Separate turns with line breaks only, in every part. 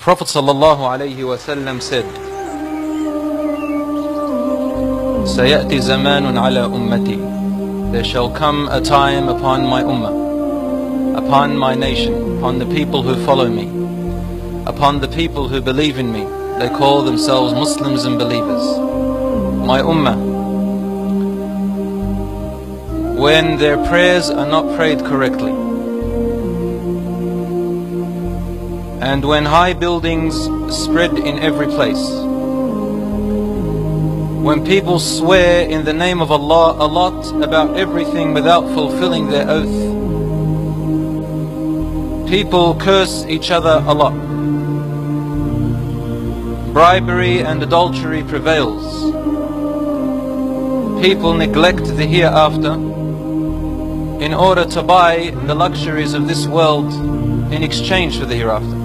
Prophet ﷺ said, سَيَأْتِ زَمَانٌ عَلَى أُمَّتِي. There shall come a time upon my ummah, upon my nation, upon the people who follow me, upon the people who believe in me. They call themselves Muslims and believers. My ummah, when their prayers are not prayed correctly, and when high buildings spread in every place, when people swear in the name of Allah a lot about everything without fulfilling their oath, people curse each other a lot, bribery and adultery prevails, people neglect the hereafter in order to buy the luxuries of this world in exchange for the hereafter.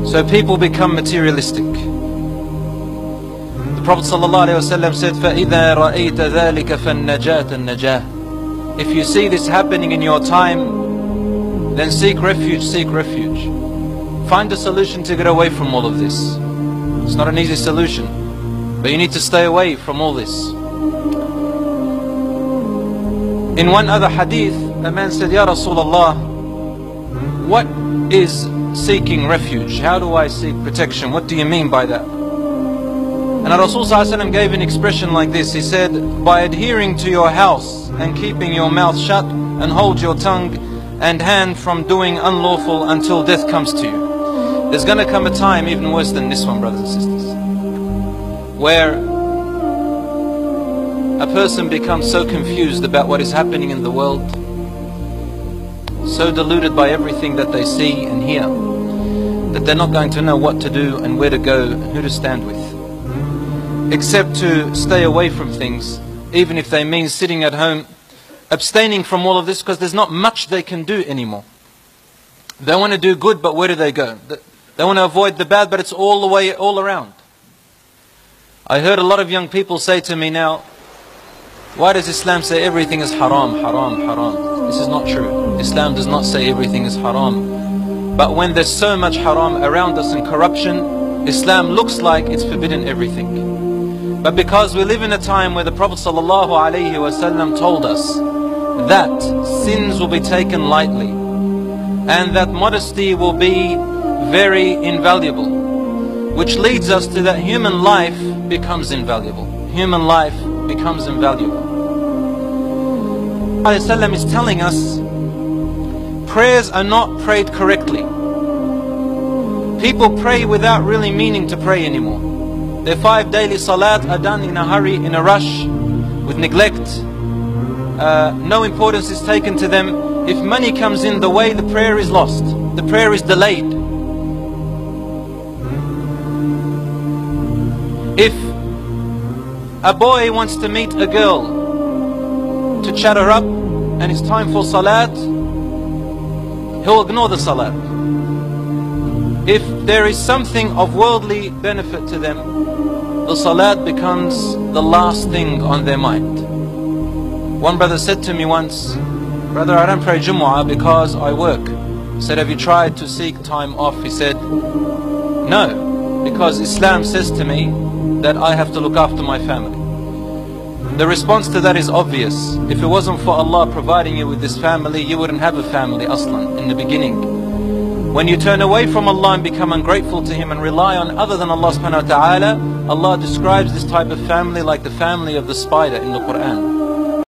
So people become materialistic. The Prophet ﷺ said, فَإِذَا رَأَيْتَ ذَلِكَ فَالنَّجَاةَ النَّجَاةِ. If you see this happening in your time, then seek refuge, seek refuge. Find a solution to get away from all of this. It's not an easy solution, but you need to stay away from all this. In one other hadith, a man said, Ya Rasulullah, what is seeking refuge? How do I seek protection? What do you mean by that? And Rasul ﷺ gave an expression like this. He said, by adhering to your house and keeping your mouth shut and hold your tongue and hand from doing unlawful until death comes to you. There's going to come a time even worse than this one, brothers and sisters, where a person becomes so confused about what is happening in the world, so deluded by everything that they see and hear, that they're not going to know what to do and where to go, who to stand with, except to stay away from things, even if they mean sitting at home, abstaining from all of this, because there's not much they can do anymore. They want to do good, but where do they go? They want to avoid the bad, but it's all the way, all around. I heard a lot of young people say to me now, why does Islam say everything is haram, haram, haram? This is not true. Islam does not say everything is haram. But when there's so much haram around us and corruption, Islam looks like it's forbidden everything. But because we live in a time where the Prophet ﷺ told us that sins will be taken lightly and that modesty will be very invaluable, which leads us to that human life becomes invaluable. Human life becomes invaluable. Prophet is telling us prayers are not prayed correctly. People pray without really meaning to pray anymore. Their 5 daily salat are done in a hurry, in a rush, with neglect. No importance is taken to them. If money comes in the way, the prayer is lost. The prayer is delayed. If a boy wants to meet a girl to chat her up and it's time for salat, he'll ignore the salat. If there is something of worldly benefit to them, the salat becomes the last thing on their mind. One brother said to me once, brother, I don't pray Jumu'ah because I work. I said, have you tried to seek time off? He said, no, because Islam says to me that I have to look after my family. The response to that is obvious. If it wasn't for Allah providing you with this family, you wouldn't have a family aslan in the beginning. When you turn away from Allah and become ungrateful to Him and rely on other than Allah subhanahu wa ta'ala, Allah describes this type of family like the family of the spider in the Quran.